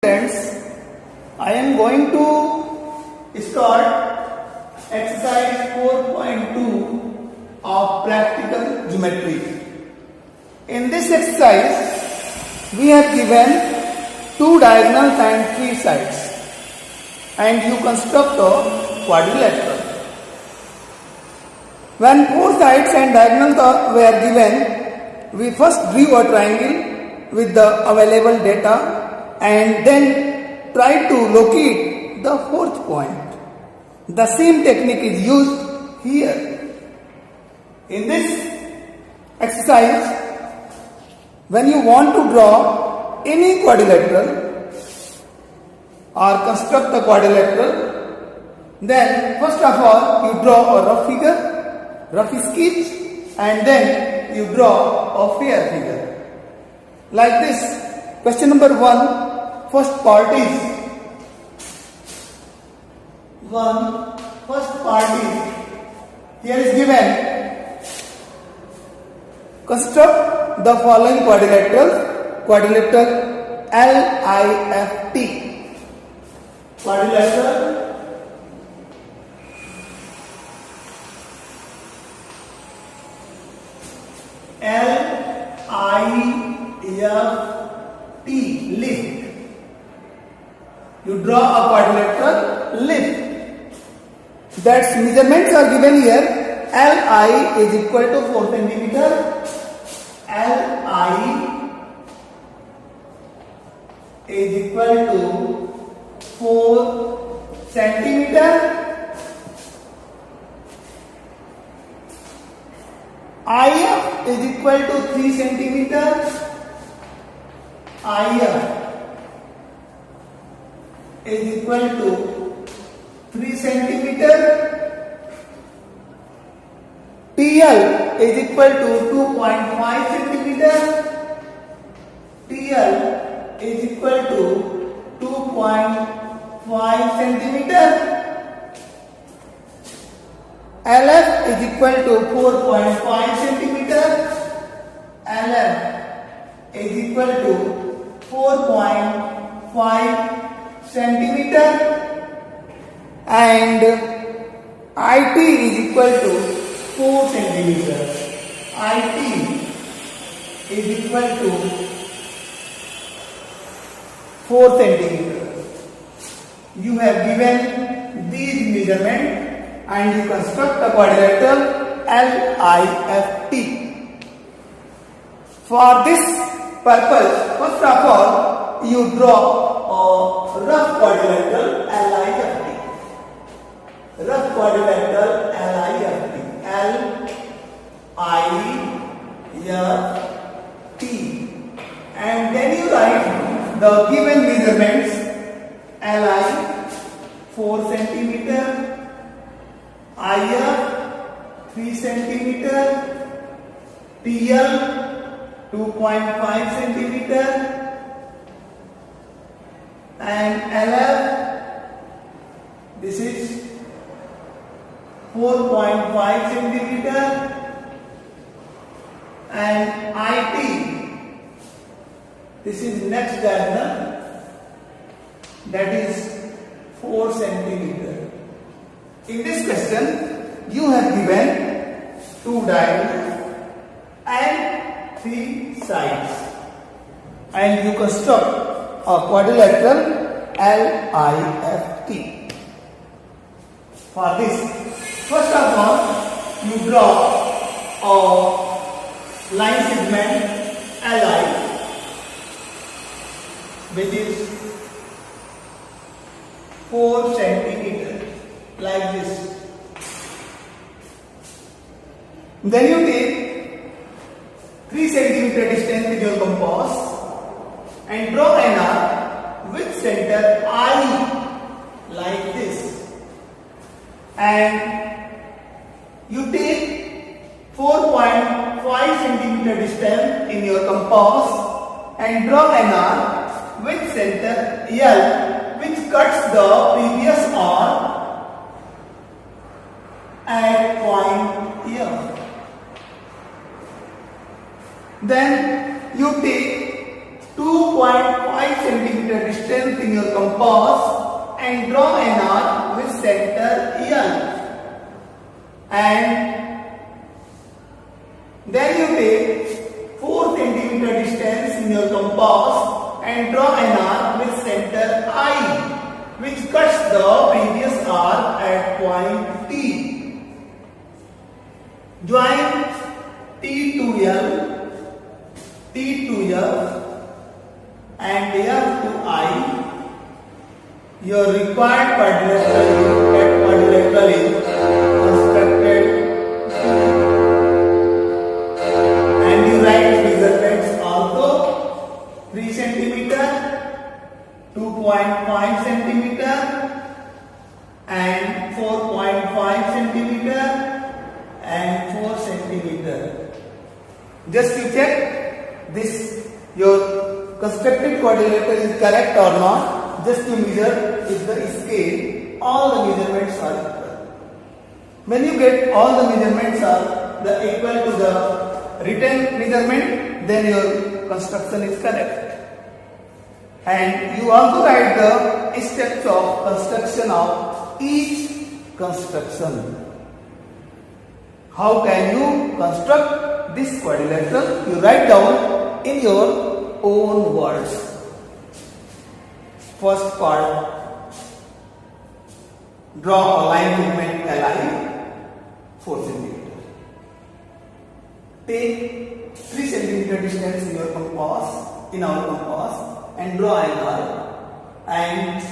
Friends, I am going to start exercise 4.2 of practical geometry. In this exercise, we have given two diagonals and three sides, and you construct a quadrilateral. When four sides and diagonals were given, we first drew a triangle with the available data and then try to locate the fourth point. The same technique is used here. In this exercise, when you want to draw any quadrilateral or construct a quadrilateral, then first of all you draw a rough sketch, and then you draw a fair figure. Like this. Question number 1, first part is here is given. Construct the following quadrilateral LIFT. Quadrilateral lift. You draw a quadrilateral lift. That's measurements are given here. Li is equal to 4 centimeter. Li is equal to 4 centimeter. IF is equal to 3 centimeter. IF is equal to 3 centimeter. TL is equal to 2.5 centimeter. TL is equal to 2.5 centimeter. LF is equal to 4.5 centimeter. LF is equal to 4.5 centimeter, and IT is equal to 4 centimeter. IT is equal to 4 centimeter. You have given these measurements and you construct a quadrilateral LIFT. For this purpose, first of all, you draw a rough quadrilateral LIFT. Rough quadrilateral LIFT. LIFT. And then you write the given measurements. Li 4 centimeter. IF 3 centimeter. TL 2.5 centimeter, and LF, this is 4.5 centimeter, and IT, this is next diagonal, that is 4 centimeter. In this question, you have given two diagonals and 3 sides, and you construct a quadrilateral LIFT. For this, first of all, you draw a line segment LI, which is 4 centimeter, like this. Then you take 3 centimeter distance with your compass and draw an arc with center I, like this. And you take 4.5 centimeter distance in your compass and draw an arc with center L, which cuts the previous arc at point L. Then you take 2.5 centimeter distance distance in your compass and draw an arc with center N. And then you take 4 centimeter distance in your compass and draw an arc with center I, which cuts the previous arc at point T. Join T to L, T to F, and F to I. Your required quadrilateral is constructed, and you write measurements also: 3 centimeter, 2.5 centimeter, and 4.5 centimeter, and 4 centimeter. Just to check this, your constructed quadrilateral is correct or not. Just to measure with the scale, all the measurements are equal. When you get all the measurements are equal to the written measurement, then your construction is correct. And you also write the steps of construction of each construction. How can you construct this quadrilateral? You write down in your own words. First part, draw a line segment Li 4 cm. Take 3 cm distance in your compass, and draw an arc. And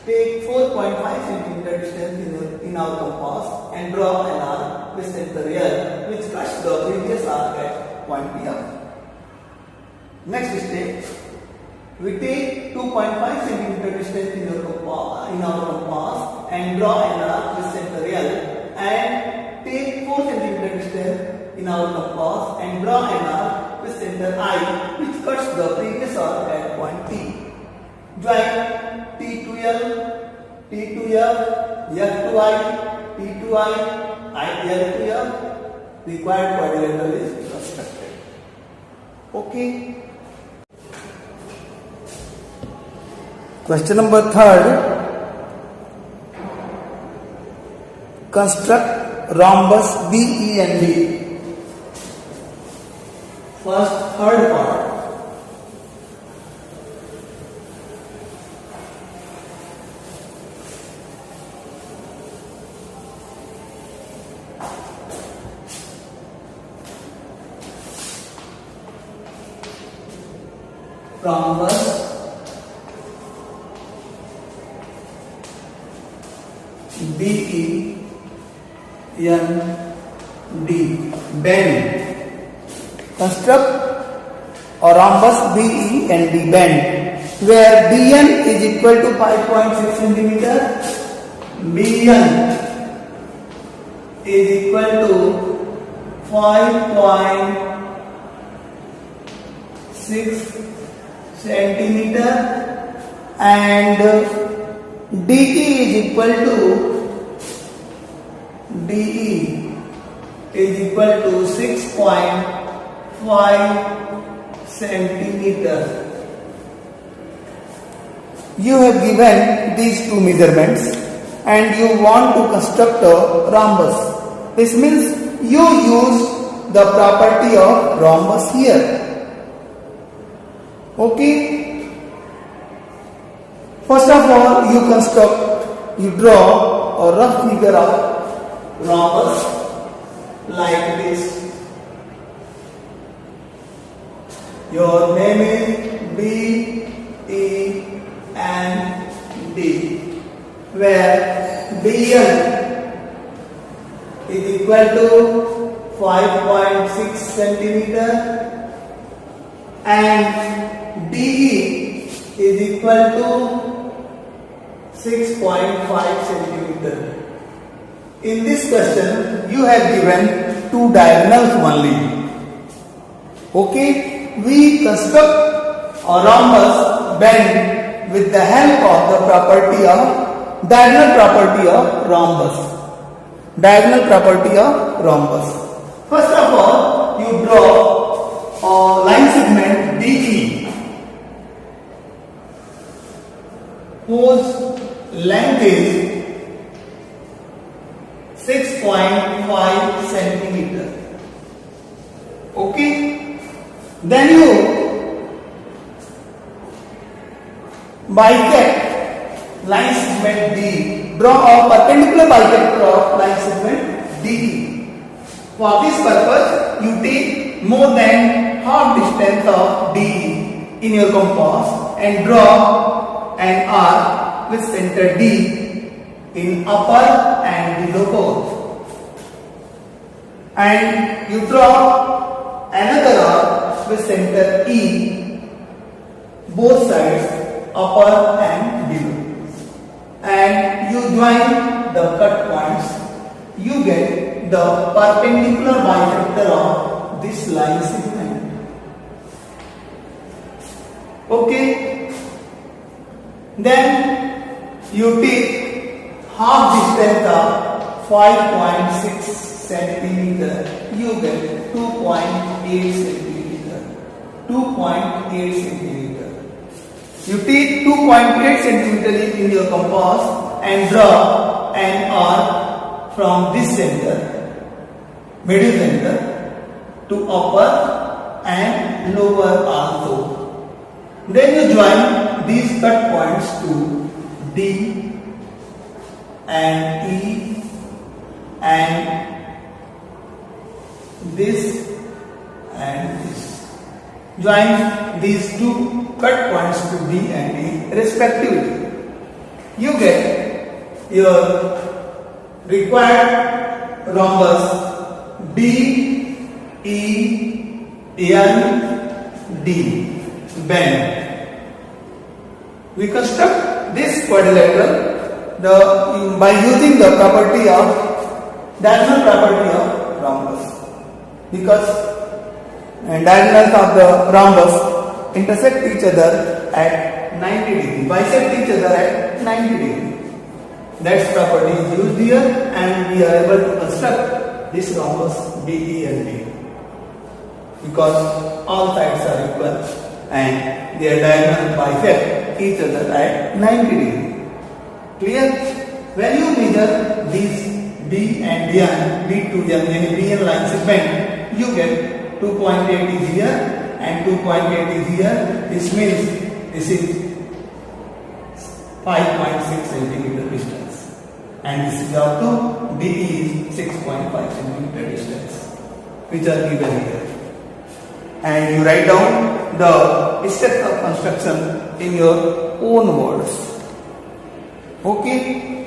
take 4.5 cm distance in our compass and draw an arc with center L, which cuts the previous arc at point P. Next step. We take 2.5 cm distance in our compass and draw an arc with center L, and take 4 cm distance in our compass and draw an arc with center I, which cuts the previous arc at point T. Join T to L, T to F, F to I, T to I, L to F. Required quadrilateral is constructed. Okay. Question number 3. Construct rhombus BE and D. First, third part. Rhombus BE and D. Bend. Construct a rhombus BE and D bend where BN is equal to 5.6 centimeter, BN is equal to 5.6 centimeter, and DE is equal to 6.5 centimeter. You have given these two measurements and you want to construct a rhombus. This means you use the property of rhombus here. Okay. First of all, you draw a rough figure of rhombus like this. Your name is B, E, and D, where BN is equal to 5.6 centimeter and DE is equal to 6.5 centimeter. In this question, you have given two diagonals only. Okay, we construct a rhombus bend with the help of the diagonal property of rhombus. Diagonal property of rhombus. First of all, you draw a line segment DE. whose length is 6.5 centimeter. Okay, then you bisect line segment D. Draw a perpendicular bisector of line segment DE. For this purpose, you take more than half distance of DE in your compass and draw an arc with center D in upper and below both. And you draw another arc with center E both sides, upper and below. And you join the cut points. You get the perpendicular bisector of this line segment. Okay. Then you take half distance of 5.6 centimeter. You get 2.8 centimeter. 2.8 centimeter. You take 2.8 centimeter in your compass and draw an arc from this center, middle center, to upper and lower also. Then you join these cut points to D and E and this and this. Join these two cut points to D and E respectively. You get your required rhombus D E N D bend. We construct this quadrilateral by using the property of diagonal property of rhombus, because diagonals of the rhombus intersect each other at 90 degree, bisect each other at 90 degree. That property is used here, and we are able to construct this rhombus DE and D because all sides are equal and their diagonal bisect each other at 90 degree. Clear? When you measure these D and N, D to N, yani BN line segment, you get 2.8 is here and 2.8 is here. This means this is 5.6 centimeter distance, and this is also DE is 6.5 centimeter distance, which are given here. And you write down the steps of construction in your own words. Okay.